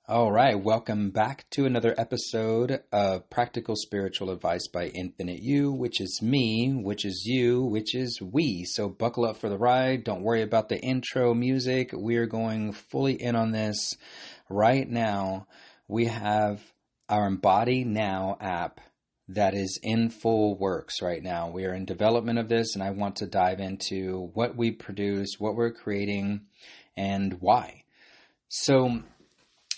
All right, welcome back to another episode of Practical Spiritual Advice by Infinite You, which is me, which is you, which is we. So buckle up for the ride. Don't worry about the intro music. We are going fully in on this right now. We have our Embody Now app that is in full works right now. We are in development of this, and I want to dive into what we produce, what we're creating, and why. So,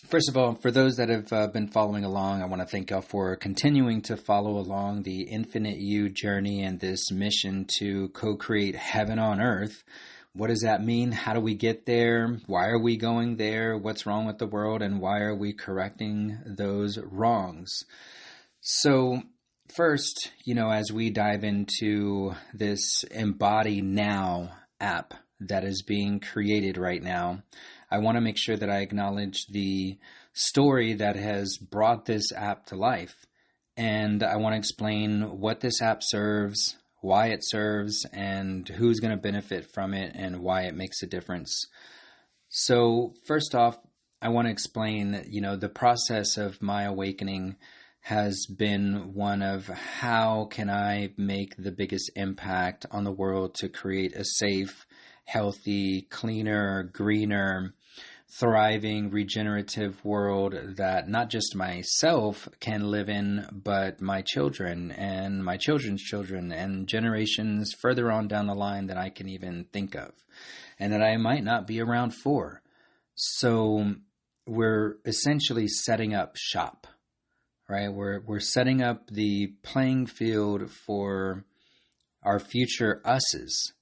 first of all, for those that have been following along, I want to thank y'all for continuing to follow along the Infinite You journey and this mission to co-create heaven on earth. What does that mean? How do we get there? Why are we going there? What's wrong with the world? And why are we correcting those wrongs? So first, as we dive into this Embody Now app that is being created right now, I want to make sure that I acknowledge the story that has brought this app to life. And I want to explain what this app serves, why it serves, and who's going to benefit from it and why it makes a difference. So first off, I want to explain that, the process of my awakening has been one of how can I make the biggest impact on the world to create a safe, healthy, cleaner, greener, thriving, regenerative world that not just myself can live in, but my children and my children's children and generations further on down the line that I can even think of and that I might not be around for. So we're essentially setting up shop, right? We're setting up the playing field for our future us's,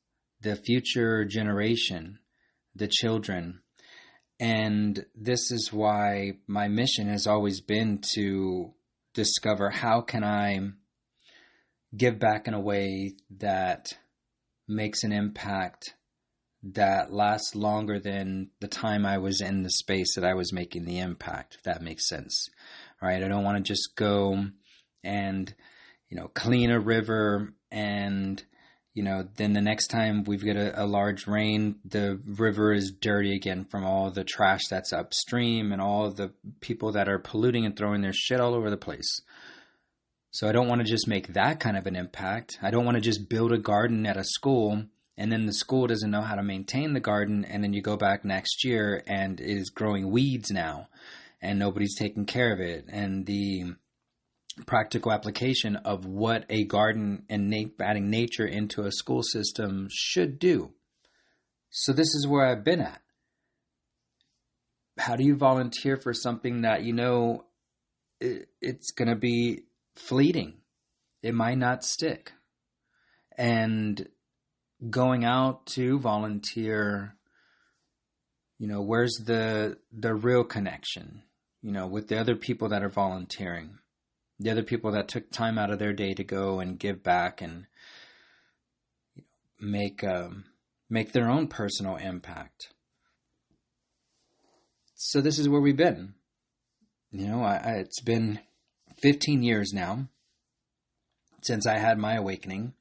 the future generation, the children. And this is why my mission has always been to discover how can I give back in a way that makes an impact that lasts longer than the time I was in the space that I was making the impact, if that makes sense, right? I don't want to just go and, clean a river and then the next time we've got a large rain, the river is dirty again from all the trash that's upstream and all the people that are polluting and throwing their shit all over the place. So I don't want to just make that kind of an impact. I don't want to just build a garden at a school and then the school doesn't know how to maintain the garden and then you go back next year and it is growing weeds now and nobody's taking care of it. And the practical application of what a garden and adding nature into a school system should do. So this is where I've been at. How do you volunteer for something that it's going to be fleeting? It might not stick. And going out to volunteer, where's the real connection, with the other people that are volunteering? The other people that took time out of their day to go and give back and make their own personal impact. So this is where we've been. It's been 15 years now since I had my awakening.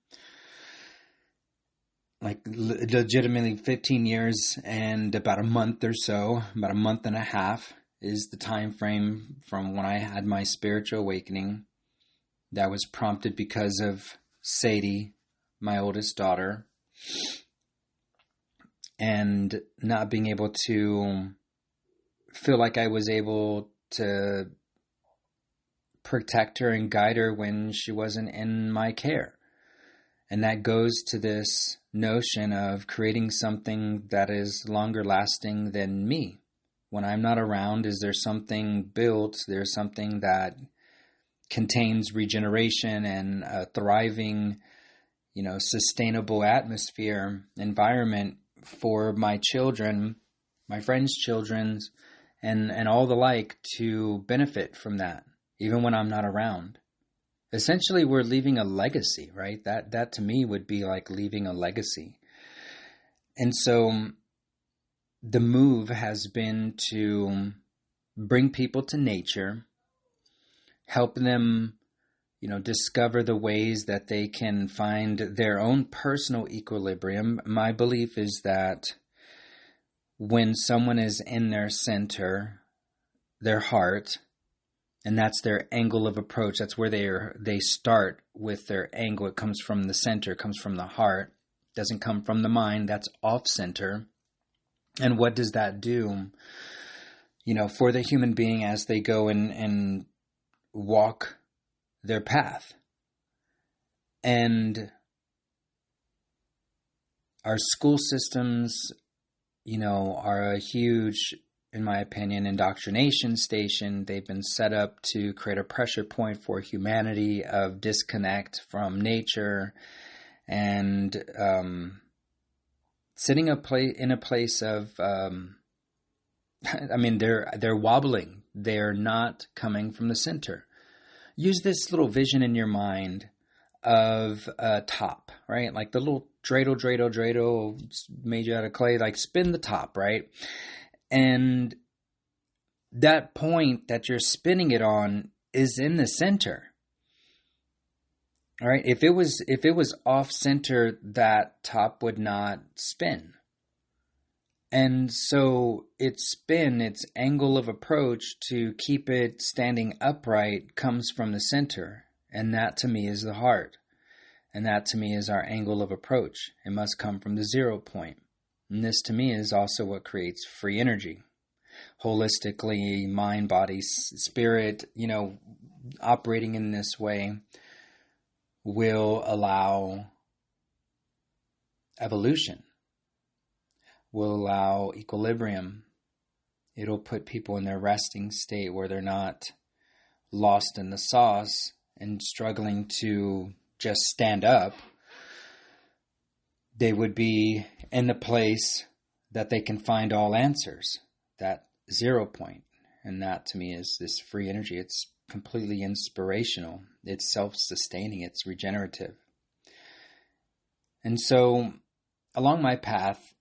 Like legitimately 15 years and about a month or so, about a month and a half is the time frame from when I had my spiritual awakening. That was prompted because of Sadie, my oldest daughter, and not being able to feel like I was able to protect her and guide her when she wasn't in my care. And that goes to this notion of creating something that is longer lasting than me. When I'm not around, is there something built? There's something that contains regeneration and a thriving, sustainable atmosphere, environment for my children, my friends' children, and all the like to benefit from that, even when I'm not around. Essentially, we're leaving a legacy, right? That to me would be like leaving a legacy. And so the move has been to bring people to nature, help them, discover the ways that they can find their own personal equilibrium. My belief is that when someone is in their center, their heart, and that's their angle of approach. That's where they start with their angle. It comes from the center, it comes from the heart. It doesn't come from the mind. That's off center. And what does that do, for the human being as they go and walk their path? And our school systems, are a huge, in my opinion, indoctrination station. They've been set up to create a pressure point for humanity of disconnect from nature and sitting in a place of, they're wobbling. They're not coming from the center. Use this little vision in your mind of a top, right? Like the little dreidel made you out of clay, like spin the top, right? And that point that you're spinning it on is in the center. All right. If it was off center, that top would not spin. And so its angle of approach to keep it standing upright comes from the center. And that to me is the heart. And that to me is our angle of approach. It must come from the 0 point. And this to me is also what creates free energy. Holistically, mind, body, spirit, operating in this way will allow evolution, will allow equilibrium. It'll put people in their resting state where they're not lost in the sauce and struggling to just stand up. They would be in the place that they can find all answers, that 0 point. And that to me is this free energy. It's completely inspirational. It's self-sustaining. It's regenerative. And so along my path,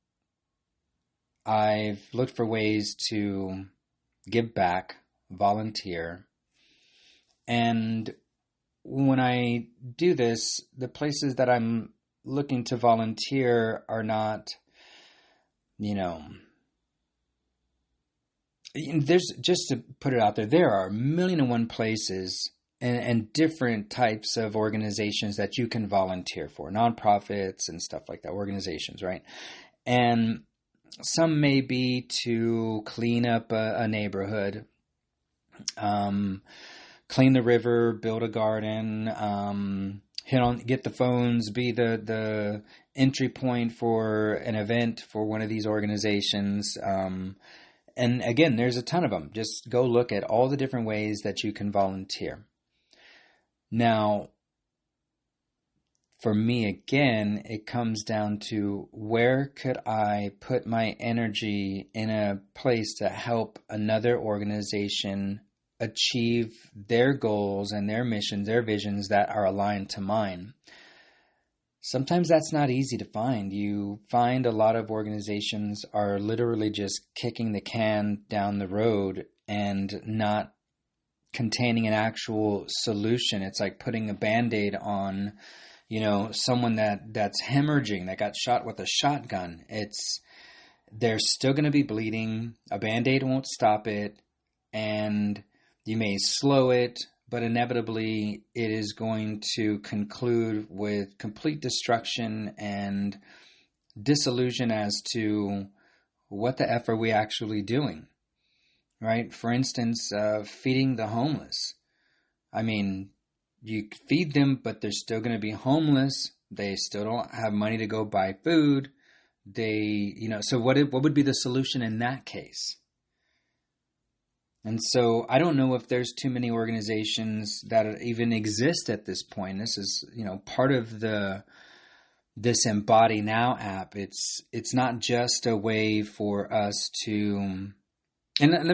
I've looked for ways to give back, volunteer. And when I do this, the places that I'm looking to volunteer are not, there's, just to put it out there are 1,000,001 places and different types of organizations that you can volunteer for, nonprofits and stuff like that, organizations, right? And some may be to clean up a neighborhood, clean the river, build a garden, get the phones, be the entry point for an event for one of these organizations. And again, there's a ton of them. Just go look at all the different ways that you can volunteer. Now, for me, again, it comes down to where could I put my energy in a place to help another organization achieve their goals and their missions, their visions that are aligned to mine. Sometimes that's not easy to find. You find a lot of organizations are literally just kicking the can down the road and not containing an actual solution. It's like putting a Band-Aid on, someone that's hemorrhaging, that got shot with a shotgun. They're still going to be bleeding. A Band-Aid won't stop it. And you may slow it, but inevitably it is going to conclude with complete destruction and disillusion as to what the F are we actually doing, right? For instance, feeding the homeless. I mean, you feed them, but they're still going to be homeless. They still don't have money to go buy food. So what would be the solution in that case? And so I don't know if there's too many organizations that even exist at this point. This is, part of this Embody Now app. It's not just a way for us to, and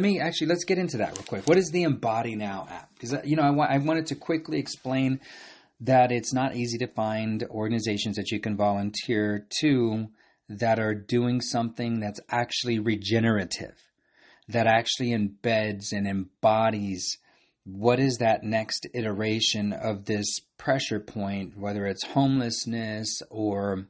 let's get into that real quick. What is the Embody Now app? Because, I wanted to quickly explain that it's not easy to find organizations that you can volunteer to that are doing something that's actually regenerative, that actually embeds and embodies what is that next iteration of this pressure point, whether it's homelessness or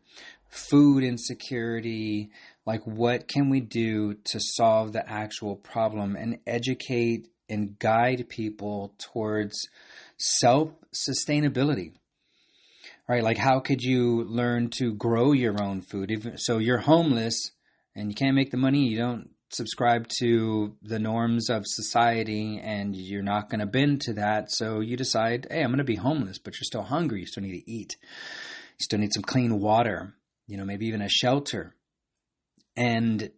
food insecurity. Like, what can we do to solve the actual problem and educate and guide people towards self-sustainability? Right? Like, how could you learn to grow your own food? So you're homeless and you can't make the money, you don't subscribe to the norms of society, and you're not going to bend to that. So you decide, hey, I'm going to be homeless, but you're still hungry. You still need to eat. You still need some clean water, maybe even a shelter. And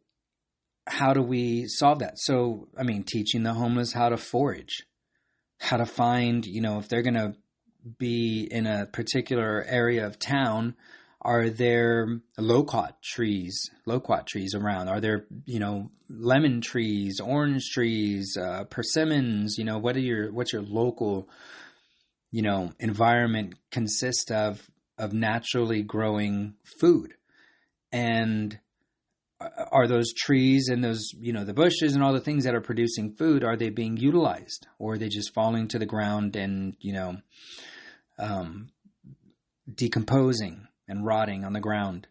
how do we solve that? So, teaching the homeless how to forage, how to find, if they're going to be in a particular area of town, are there loquat trees around? Are there, lemon trees, orange trees, persimmons? What's your local, environment consist of naturally growing food? And are those trees and those, the bushes and all the things that are producing food, are they being utilized, or are they just falling to the ground and, decomposing and rotting on the ground?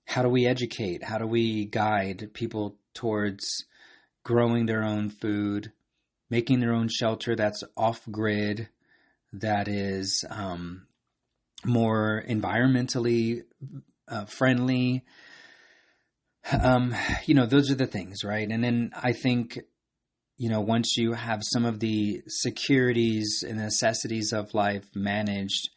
How do we educate? How do we guide people towards growing their own food, making their own shelter that's off-grid, that is more environmentally friendly? Those are the things, right? And then I think, once you have some of the securities and necessities of life managed,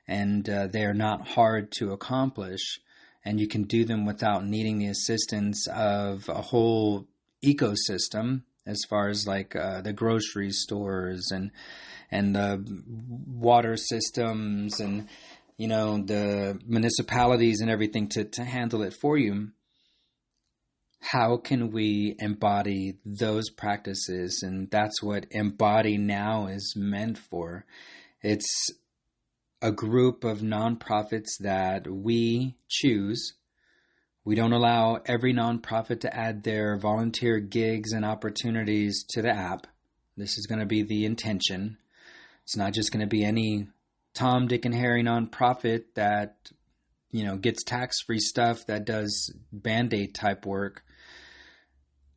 and they're not hard to accomplish, and you can do them without needing the assistance of a whole ecosystem, as far as like the grocery stores and the water systems and, the municipalities and everything to handle it for you. How can we embody those practices? And that's what Embody Now is meant for. It's a group of nonprofits that we choose. We don't allow every nonprofit to add their volunteer gigs and opportunities to the app. This is going to be the intention. It's not just going to be any Tom, Dick, and Harry nonprofit that, gets tax-free stuff, that does Band-Aid type work,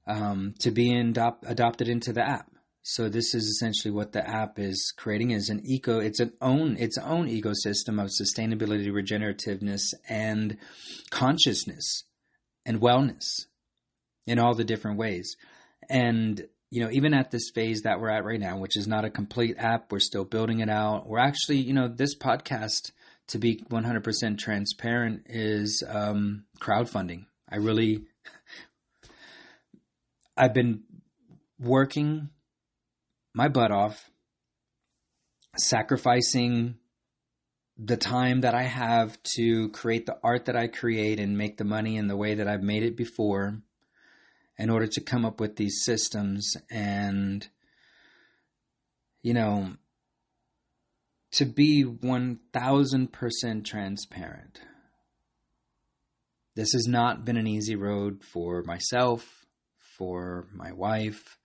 to be adopted into the app. So this is essentially what the app is creating, is its own ecosystem of sustainability, regenerativeness, and consciousness and wellness in all the different ways. And, even at this phase that we're at right now, which is not a complete app, we're still building it out. We're actually, this podcast, to be 100% transparent, is crowdfunding. I've been working my butt off, sacrificing the time that I have to create the art that I create and make the money in the way that I've made it before, in order to come up with these systems and, to be 1000% transparent. This has not been an easy road for myself, for my wife.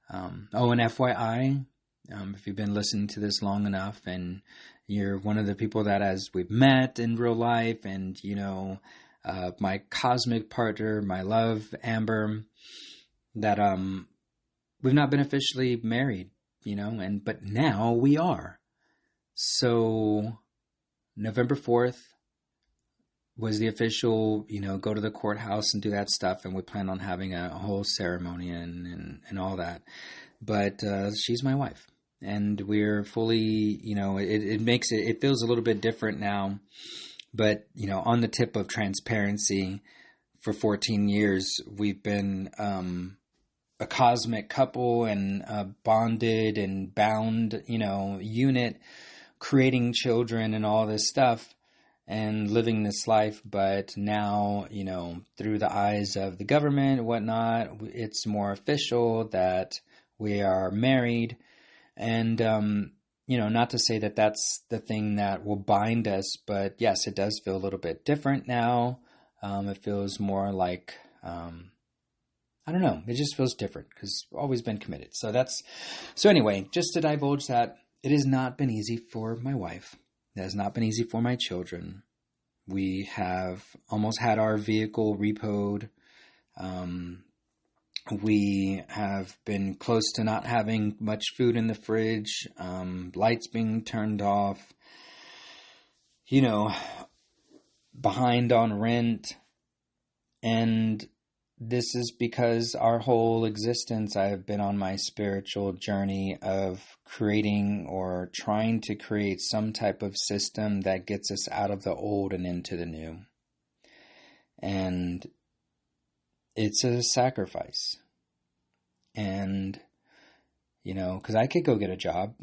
And FYI, if you've been listening to this long enough and you're one of the people that, as we've met in real life, and, my cosmic partner, my love, Amber, that we've not been officially married, but now we are. So November 4th was the official, go to the courthouse and do that stuff. And we plan on having a whole ceremony and all that. But she's my wife, and we're fully, it feels a little bit different now. But, on the tip of transparency, for 14 years, we've been a cosmic couple and a bonded and bound, unit, creating children and all this stuff and living this life. But now, through the eyes of the government and whatnot, it's more official that we are married. And, not to say that that's the thing that will bind us, but yes, it does feel a little bit different now. It feels more like, I don't know, it just feels different because I've always been committed. So anyway, just to divulge that, it has not been easy for my wife. It has not been easy for my children. We have almost had our vehicle repoed. We have been close to not having much food in the fridge, lights being turned off, behind on rent. And this is because our whole existence, I have been on my spiritual journey of creating or trying to create some type of system that gets us out of the old and into the new. And it's a sacrifice. And, because I could go get a job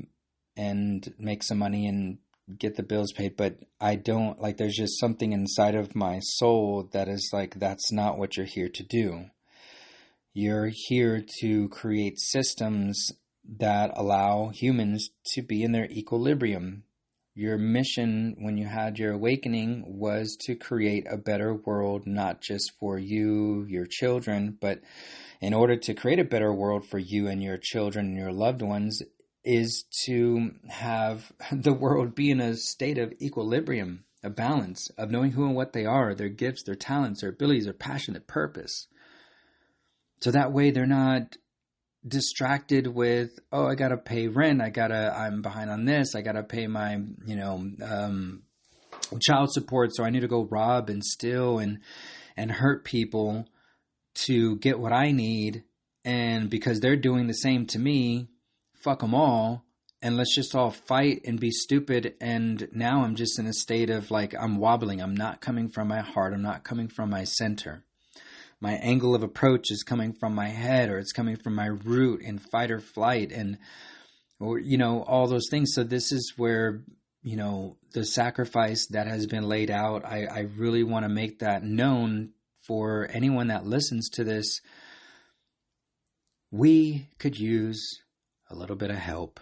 and make some money and get the bills paid, but I don't, there's just something inside of my soul that is that's not what you're here to do. You're here to create systems that allow humans to be in their equilibrium. Your mission when you had your awakening was to create a better world, not just for you, your children, but in order to create a better world for you and your children and your loved ones is to have the world be in a state of equilibrium, a balance of knowing who and what they are, their gifts, their talents, their abilities, their passion, their purpose. So that way they're not distracted with, I got to pay rent. I'm behind on this. I got to pay my, child support. So I need to go rob and steal and hurt people to get what I need. And because they're doing the same to me, fuck them all, and let's just all fight and be stupid. And now I'm just in a state of I'm wobbling. I'm not coming from my heart. I'm not coming from my center. My angle of approach is coming from my head, or it's coming from my root in fight or flight, or all those things. So this is where, the sacrifice that has been laid out, I really want to make that known for anyone that listens to this. We could use a little bit of help.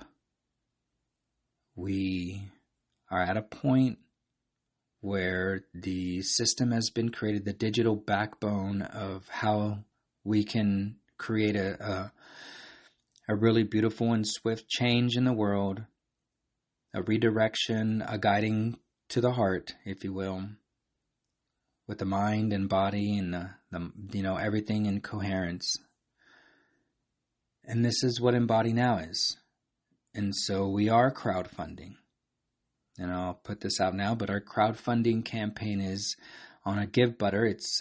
We are at a point where the system has been created, the digital backbone of how we can create a really beautiful and swift change in the world, a redirection, a guiding to the heart, if you will, with the mind and body and the everything in coherence. And this is what Embody Now is. And so we are crowdfunding. And I'll put this out now, but our crowdfunding campaign is on a GiveButter. It's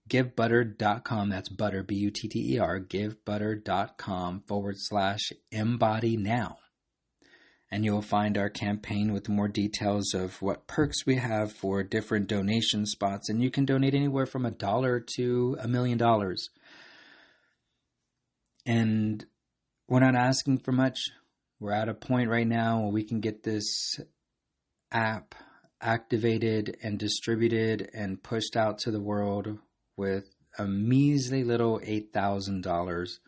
givebutter.com. That's butter, butter, givebutter.com/Embody Now. And you'll find our campaign with more details of what perks we have for different donation spots. And you can donate anywhere from $1 to $1 million. And we're not asking for much. We're at a point right now where we can get this app activated and distributed and pushed out to the world with a measly little $8,000.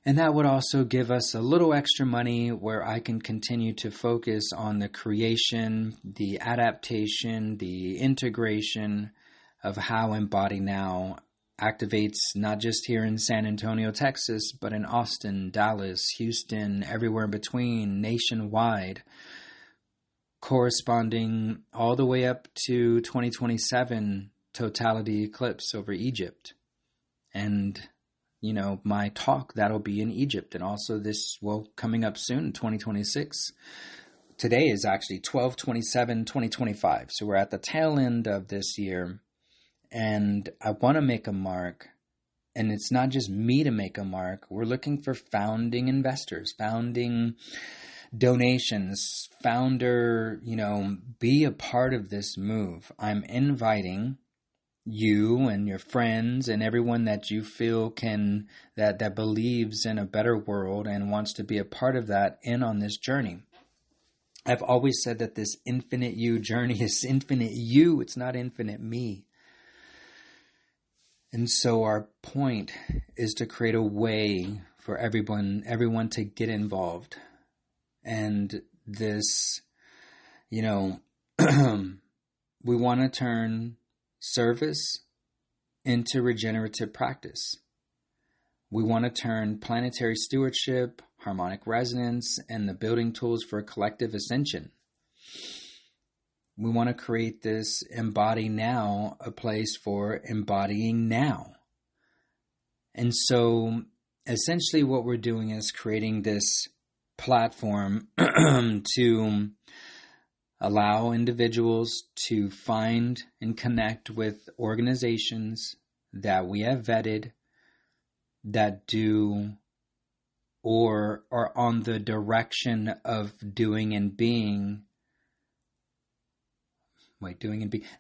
And that would also give us a little extra money where I can continue to focus on the creation, the adaptation, the integration of how Embody Now activates not just here in San Antonio, Texas, but in Austin, Dallas, Houston, everywhere in between, nationwide, corresponding all the way up to 2027 totality eclipse over Egypt. And, my talk, that'll be in Egypt. And also coming up soon, 2026. Today is actually 12/27/2025. So we're at the tail end of this year. And I want to make a mark, and it's not just me to make a mark. We're looking for founding investors, founding donations, be a part of this move. I'm inviting you and your friends and everyone that you feel that believes in a better world and wants to be a part of that in on this journey. I've always said that this infinite you journey is infinite you. It's not infinite me. And so our point is to create a way for everyone to get involved. And this, we want to turn service into regenerative practice. We want to turn planetary stewardship, harmonic resonance, and the building tools for collective ascension. We want to create this Embody Now, a place for embodying now. And so essentially what we're doing is creating this platform to allow individuals to find and connect with organizations that we have vetted that do or are on the direction of doing and being.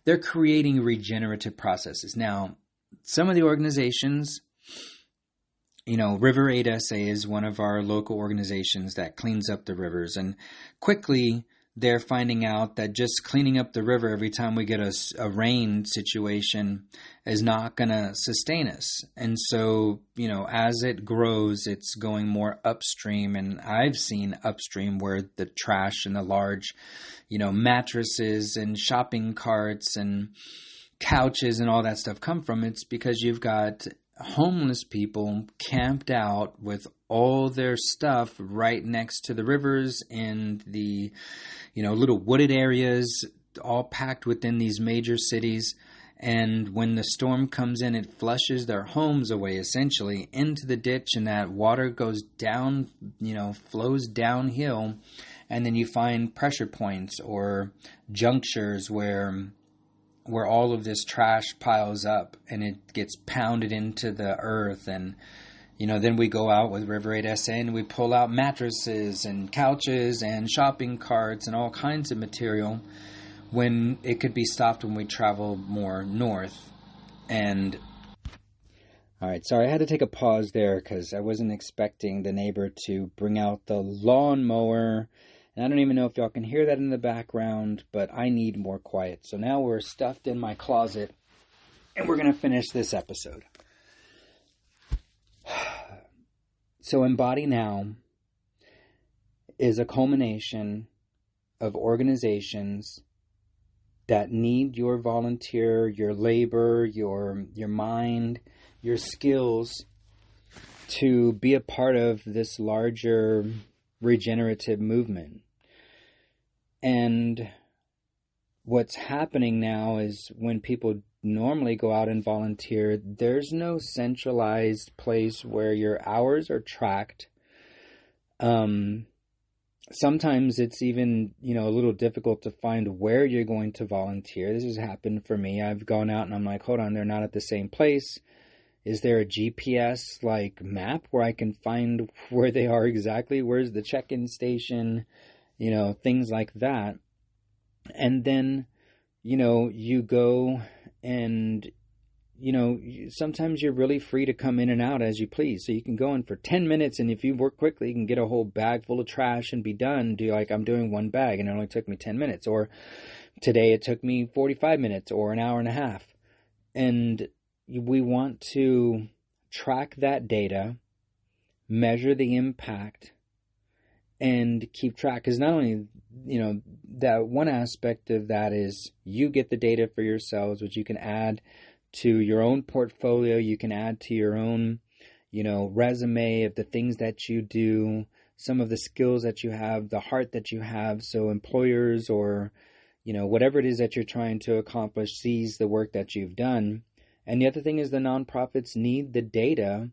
They're creating regenerative processes. Now, some of the organizations, River Aid SA is one of our local organizations that cleans up the rivers. And quickly, they're finding out that just cleaning up the river every time we get a rain situation is not going to sustain us. And so, as it grows, it's going more upstream. And I've seen upstream where the trash and the large, mattresses and shopping carts and couches and all that stuff come from. It's because you've got homeless people camped out with all their stuff right next to the rivers and the little wooded areas, all packed within these major cities. And when the storm comes in, it flushes their homes away essentially into the ditch, and that water goes down, flows downhill. And then you find pressure points or junctures where all of this trash piles up and it gets pounded into the earth. And then we go out with River Aid SA and we pull out mattresses and couches and shopping carts and all kinds of material when it could be stopped when we travel more north. And all right, sorry, I had to take a pause there because I wasn't expecting the neighbor to bring out the lawnmower. And I don't even know if y'all can hear that in the background, but I need more quiet. So now we're stuffed in my closet and we're going to finish this episode. So Embody Now is a culmination of organizations that need your volunteer, your labor, your mind, your skills to be a part of this larger regenerative movement. And what's happening now is when people normally go out and volunteer, there's no centralized place where your hours are tracked. Sometimes it's even, a little difficult to find where you're going to volunteer. This has happened for me. I've gone out and I'm like, hold on, they're not at the same place. Is there a GPS map where I can find where they are exactly? Where's the check-in station? Things like that. And then, you go and, sometimes you're really free to come in and out as you please. So you can go in for 10 minutes, and if you work quickly, you can get a whole bag full of trash and be done. I'm doing one bag, and it only took me 10 minutes. Or today it took me 45 minutes or an hour and a half. And we want to track that data, measure the impact, and keep track. Because not only, that one aspect of that is you get the data for yourselves, which you can add to your own portfolio. You can add to your own, resume of the things that you do, some of the skills that you have, the heart that you have. So employers or, whatever it is that you're trying to accomplish sees the work that you've done. And the other thing is the nonprofits need the data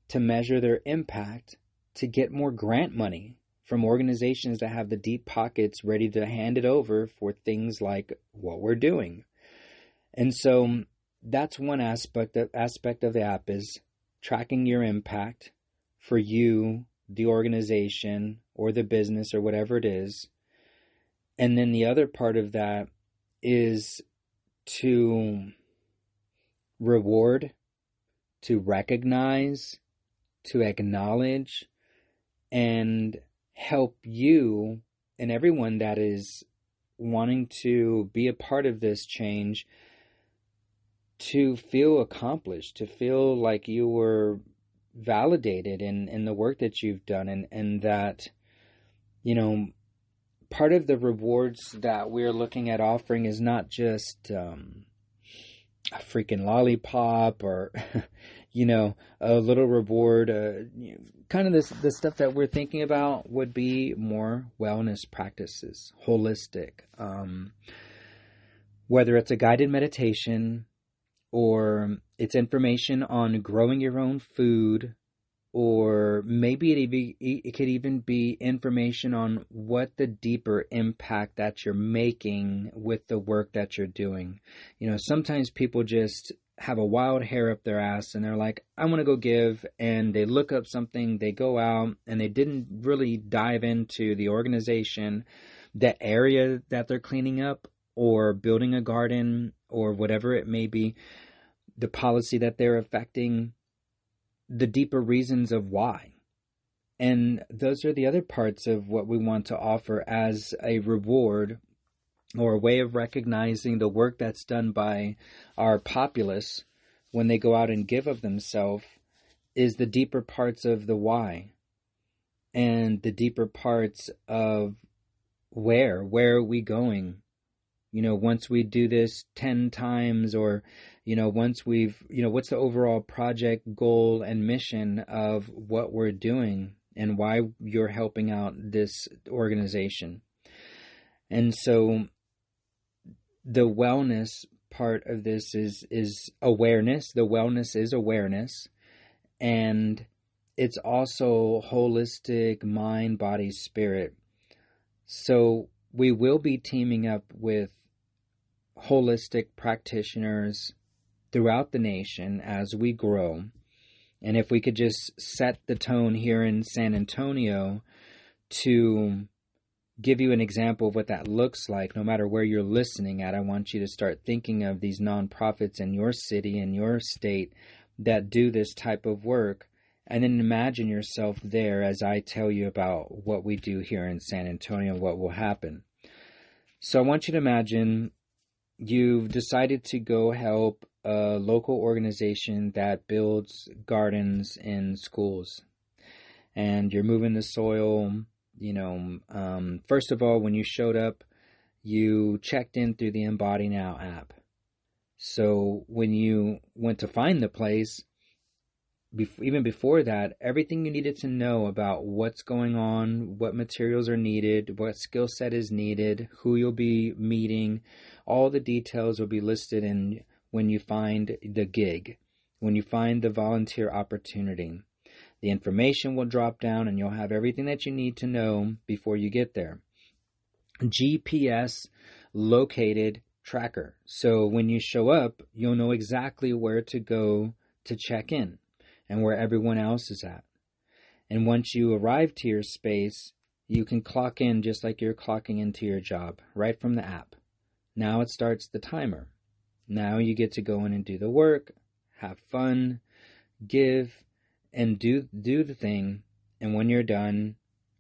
to measure their impact to get more grant money from organizations that have the deep pockets ready to hand it over for things like what we're doing. And so that's one aspect of the app is tracking your impact for you, the organization, or the business, or whatever it is. And then the other part of that is to reward, to recognize, to acknowledge, and help you and everyone that is wanting to be a part of this change to feel accomplished, to feel like you were validated in the work that you've done, and that, part of the rewards that we're looking at offering is not just a freaking lollipop or, a little reward. Kind of the stuff that we're thinking about would be more wellness practices, holistic, whether it's a guided meditation or it's information on growing your own food, or maybe it could even be information on what the deeper impact that you're making with the work that you're doing. Sometimes people just have a wild hair up their ass and they're like, I want to go give, and they look up something, they go out, and they didn't really dive into the organization, the area that they're cleaning up or building a garden or whatever it may be, the policy that they're affecting, the deeper reasons of why. And those are the other parts of what we want to offer as a reward or a way of recognizing the work that's done by our populace when they go out and give of themselves, is the deeper parts of the why and the deeper parts of where are we going? Once we do this 10 times, or, once we've, what's the overall project goal and mission of what we're doing and why you're helping out this organization. And so the wellness part of this is awareness. The wellness is awareness. And it's also holistic mind, body, spirit. So we will be teaming up with holistic practitioners throughout the nation as we grow. And if we could just set the tone here in San Antonio to give you an example of what that looks like, no matter where you're listening at, I want you to start thinking of these nonprofits in your city, in your state, that do this type of work. And then imagine yourself there as I tell you about what we do here in San Antonio, what will happen. So I want you to imagine you've decided to go help a local organization that builds gardens in schools. And you're moving the soil. First of all, when you showed up, you checked in through the Embody Now app. So when you went to find the place, even before that, everything you needed to know about what's going on, what materials are needed, what skill set is needed, who you'll be meeting, all the details will be listed in when you find the gig, when you find the volunteer opportunity. The information will drop down and you'll have everything that you need to know before you get there. GPS located tracker. So when you show up, you'll know exactly where to go to check in and where everyone else is at. And once you arrive to your space, you can clock in just like you're clocking into your job right from the app. Now it starts the timer. Now you get to go in and do the work, have fun, give, and do the thing. And when you're done,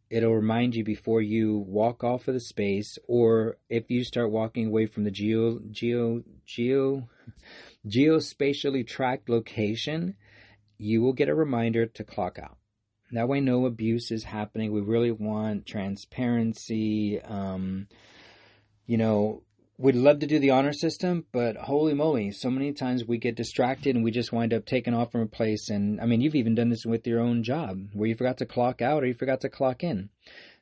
it'll remind you before you walk off of the space, or if you start walking away from the geospatially tracked location, you will get a reminder to clock out. That way no abuse is happening. We really want transparency. We'd love to do the honor system, but holy moly, so many times we get distracted and we just wind up taking off from a place. And I mean, you've even done this with your own job where you forgot to clock out or you forgot to clock in.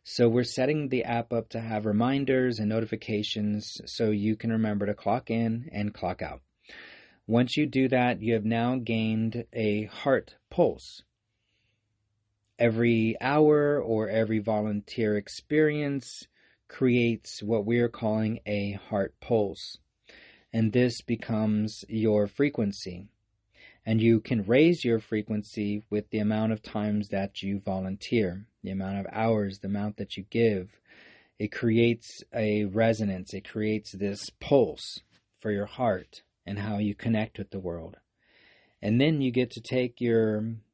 So we're setting the app up to have reminders and notifications so you can remember to clock in and clock out. Once you do that, you have now gained a heart pulse. Every hour or every volunteer experience creates what we are calling a heart pulse. And this becomes your frequency. And you can raise your frequency with the amount of times that you volunteer, the amount of hours, the amount that you give. It creates a resonance. It creates this pulse for your heart and how you connect with the world. And then you get to take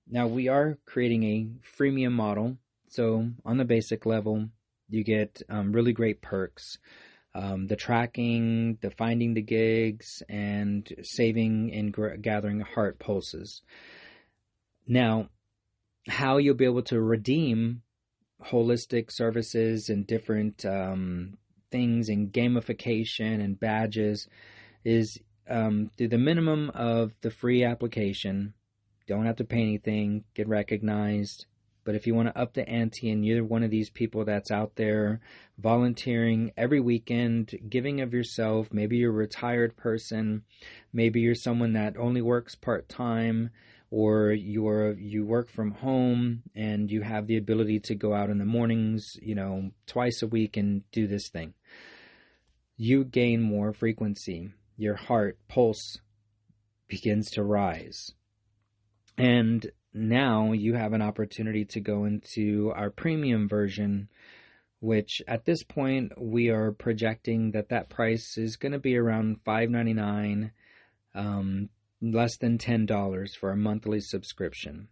now we are creating a freemium model. So on the basic level, you get really great perks. The tracking, the finding the gigs, and saving and gathering heart pulses. Now, how you'll be able to redeem holistic services and different things and gamification and badges is through the minimum of the free application. Don't have to pay anything, get recognized, But if you want to up the ante and you're one of these people that's out there volunteering every weekend, giving of yourself, maybe you're a retired person, maybe you're someone that only works part-time, or you work from home and you have the ability to go out in the mornings, twice a week and do this thing. You gain more frequency. Your heart pulse begins to rise. And now you have an opportunity to go into our premium version, which at this point we are projecting that price is going to be around $5.99, less than $10 for a monthly subscription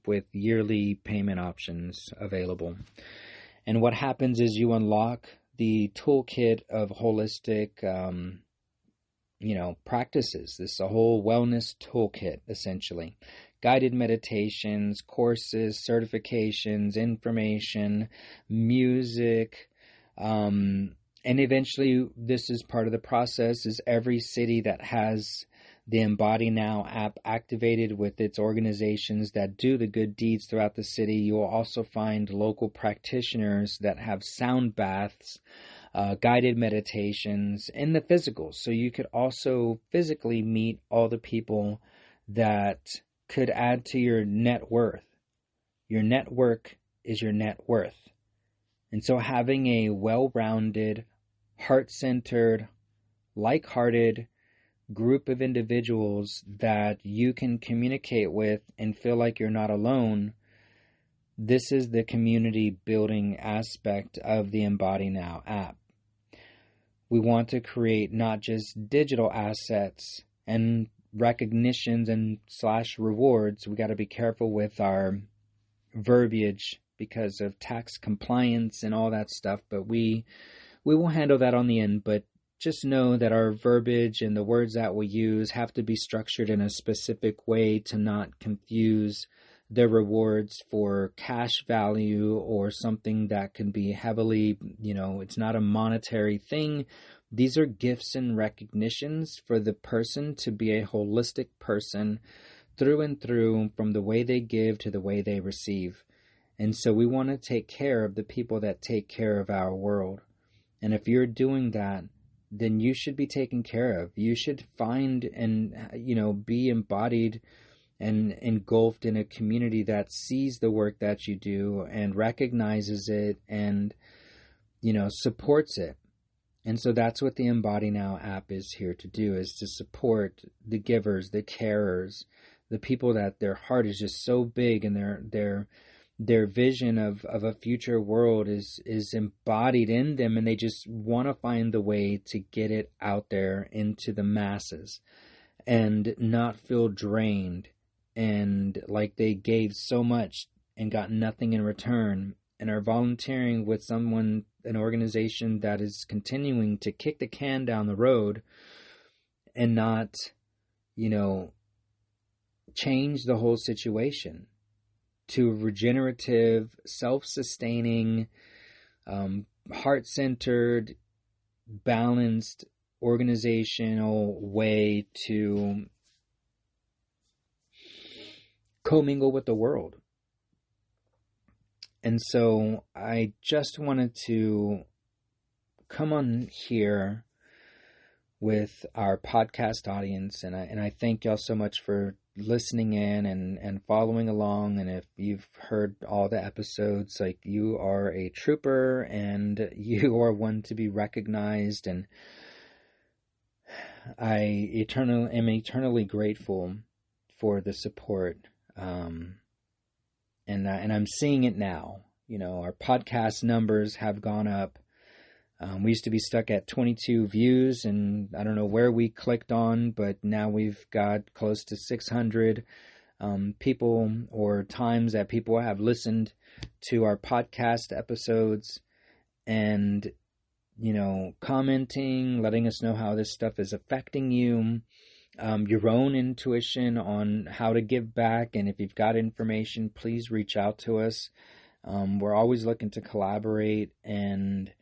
with yearly payment options available. And what happens is you unlock the toolkit of holistic practices. This is a whole wellness toolkit, essentially. Guided meditations, courses, certifications, information, music, and eventually this is part of the process, is every city that has the Embody Now app activated with its organizations that do the good deeds throughout the city. You will also find local practitioners that have sound baths, guided meditations, and the physical. So you could also physically meet all the people that could add to your net worth. Your network is your net worth. And so having a well-rounded, heart-centered, like-hearted group of individuals that you can communicate with and feel like you're not alone, this is the community building aspect of the Embody Now app. We want to create not just digital assets and recognitions and / rewards. We got to be careful with our verbiage because of tax compliance and all that stuff, but we will handle that on the end. But just know that our verbiage and the words that we use have to be structured in a specific way to not confuse the rewards for cash value or something that can be heavily, it's not a monetary thing. These are gifts and recognitions for the person to be a holistic person through and through, from the way they give to the way they receive. And so we want to take care of the people that take care of our world. And if you're doing that, then you should be taken care of. You should find and, be embodied and engulfed in a community that sees the work that you do and recognizes it and, supports it. And so that's what the Embody Now app is here to do, is to support the givers, the carers, the people that their heart is just so big and their vision of a future world is embodied in them, and they just want to find the way to get it out there into the masses and not feel drained and like they gave so much and got nothing in return, and are volunteering with an organization that is continuing to kick the can down the road and not, change the whole situation to a regenerative, self-sustaining, heart-centered, balanced, organizational way to commingle with the world. And so I just wanted to come on here with our podcast audience, and I thank y'all so much for listening in and following along. And if you've heard all the episodes, like, you are a trooper and you are one to be recognized, and I am eternally grateful for the support. And I'm seeing it now. Our podcast numbers have gone up. We used to be stuck at 22 views, and I don't know where we clicked on, but now we've got close to 600 people or times that people have listened to our podcast episodes and, commenting, letting us know how this stuff is affecting you. Your own intuition on how to give back. And if you've got information, please reach out to us. We're always looking to collaborate, and,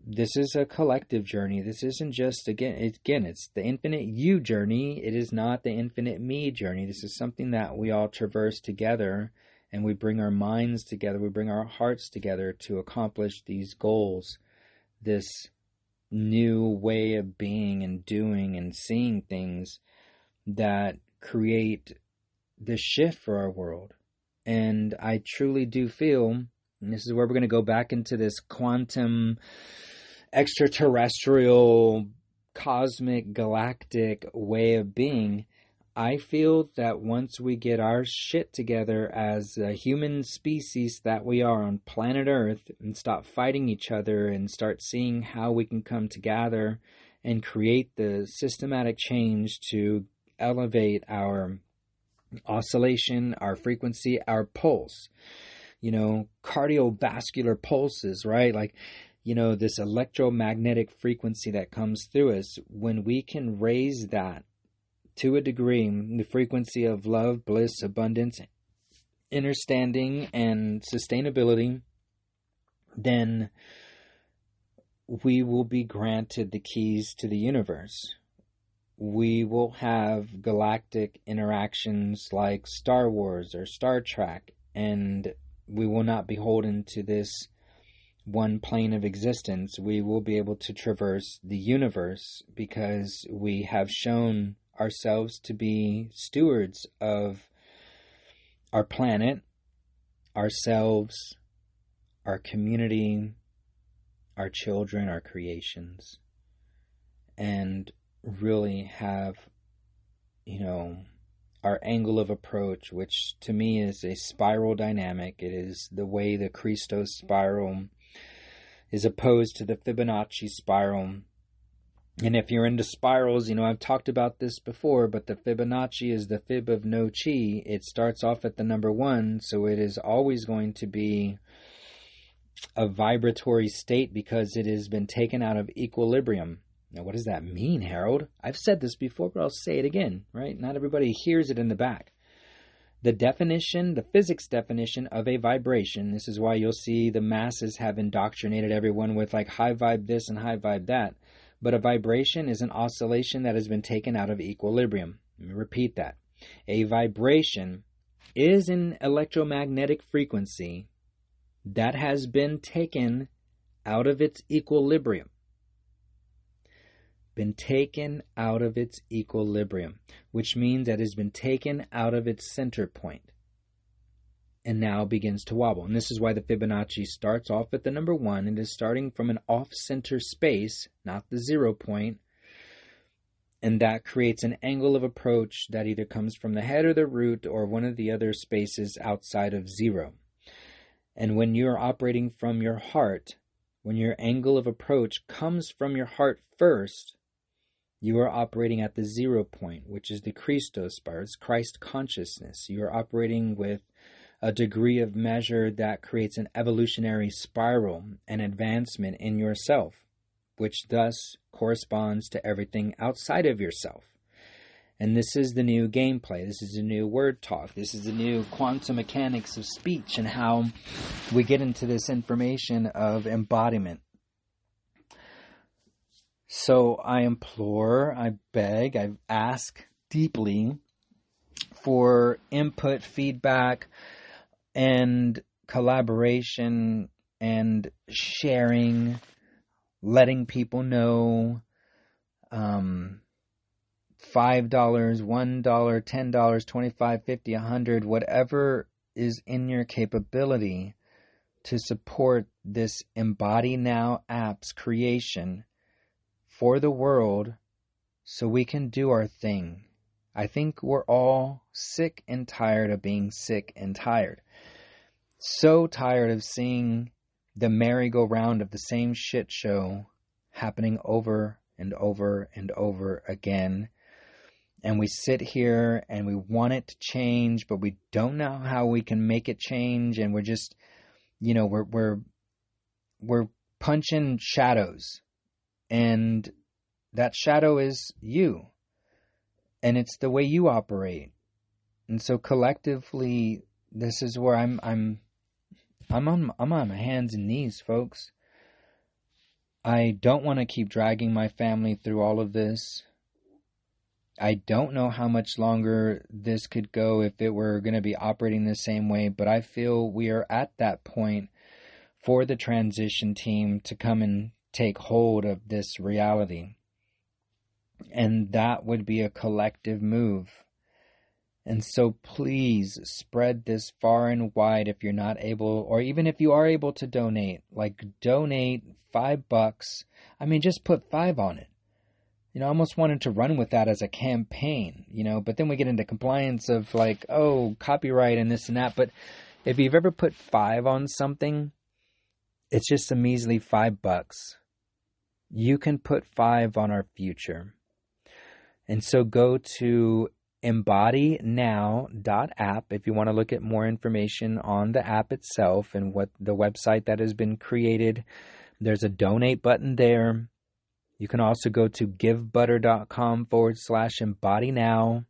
this is a collective journey. This isn't just, it's the infinite you journey. It is not the infinite me journey. This is something that we all traverse together. and we bring our minds together, we bring our hearts together to accomplish these goals, this new way of being and doing and seeing things that create the shift for our world. And I truly do feel, and this is where we're going to go back into this quantum, extraterrestrial, cosmic, galactic way of being, I feel that once we get our shit together as a human species that we are on planet Earth and stop fighting each other and start seeing how we can come together and create the systematic change to elevate our oscillation, our frequency, our pulse, cardiovascular pulses, right? Like, this electromagnetic frequency that comes through us, when we can raise that to a degree, the frequency of love, bliss, abundance, understanding, and sustainability, then we will be granted the keys to the universe. We will have galactic interactions like Star Wars or Star Trek, and we will not be beholden to this one plane of existence. We will be able to traverse the universe because we have shown ourselves to be stewards of our planet, ourselves, our community, our children, our creations, and really have, our angle of approach, which to me is a spiral dynamic. It is the way the Christos spiral is opposed to the Fibonacci spiral. And if you're into spirals, I've talked about this before, but the Fibonacci is the fib of no chi. It starts off at the number 1, so it is always going to be a vibratory state because it has been taken out of equilibrium. Now, what does that mean, Harold? I've said this before, but I'll say it again, right? Not everybody hears it in the back. The definition, the physics definition of a vibration, this is why you'll see the masses have indoctrinated everyone with like high vibe this and high vibe that. But a vibration is an oscillation that has been taken out of equilibrium. Let me repeat that. A vibration is an electromagnetic frequency that has been taken out of its equilibrium. Been taken out of its equilibrium, which means that it has been taken out of its center point and now begins to wobble. And this is why the Fibonacci starts off at the number 1. It is starting from an off-center space, not the 0 point, and that creates an angle of approach that either comes from the head or the root or one of the other spaces outside of 0. And when you're operating from your heart, when your angle of approach comes from your heart first, you are operating at the 0 point, which is the Christos spiral, it's Christ consciousness. You are operating with a degree of measure that creates an evolutionary spiral and advancement in yourself, which thus corresponds to everything outside of yourself. And this is the new gameplay. This is the new word talk. This is the new quantum mechanics of speech and how we get into this information of embodiment. So I implore, I beg, I ask deeply for input, feedback, and collaboration and sharing, letting people know, $5, $1, $10, $25, $50, $100, whatever is in your capability to support this Embody Now app's creation for the world so we can do our thing. I think we're all sick and tired of being sick and tired. So tired of seeing the merry-go-round of the same shit show happening over and over and over again. And we sit here and we want it to change, but we don't know how we can make it change. And we're just, we're punching shadows. And that shadow is you. And it's the way you operate. And so collectively, this is where I'm on my hands and knees, folks. I don't want to keep dragging my family through all of this. I don't know how much longer this could go if it were going to be operating the same way, but I feel we are at that point for the transition team to come and take hold of this reality. And that would be a collective move. And so please spread this far and wide if you're not able, or even if you are able to donate, like donate $5. I mean, just put 5 on it. I almost wanted to run with that as a campaign, but then we get into compliance of like, oh, copyright and this and that. But if you've ever put 5 on something, it's just a measly $5. You can put 5 on our future. And so go to embodynow.app if you want to look at more information on the app itself and what the website that has been created. There's a donate button there. You can also go to givebutter.com/embodynow.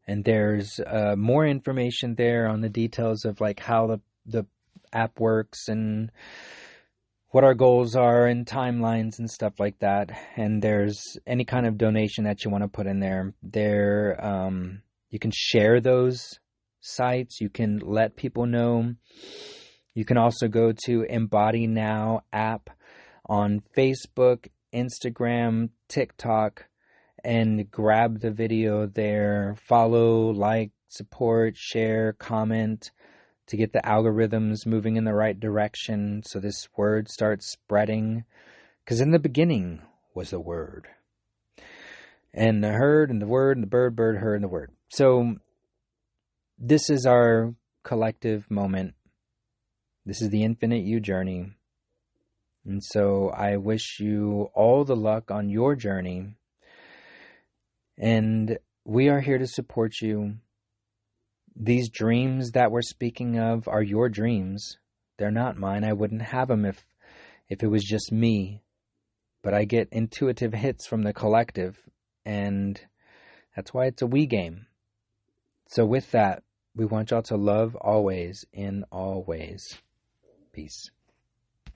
And there's more information there on the details of like how the app works and what our goals are and timelines and stuff like that. And there's any kind of donation that you want to put in there. You can share those sites. You can let people know. You can also go to Embody Now app on Facebook, Instagram, TikTok, and grab the video there. Follow, like, support, share, comment to get the algorithms moving in the right direction so this word starts spreading. Because in the beginning was the word. And the herd and the word and the bird, herd and the word. So this is our collective moment. This is the Infinite You journey. And so I wish you all the luck on your journey. And we are here to support you. These dreams that we're speaking of are your dreams. They're not mine. I wouldn't have them if it was just me. But I get intuitive hits from the collective. And that's why it's a we game. So with that, we want y'all to love always in all ways. Peace.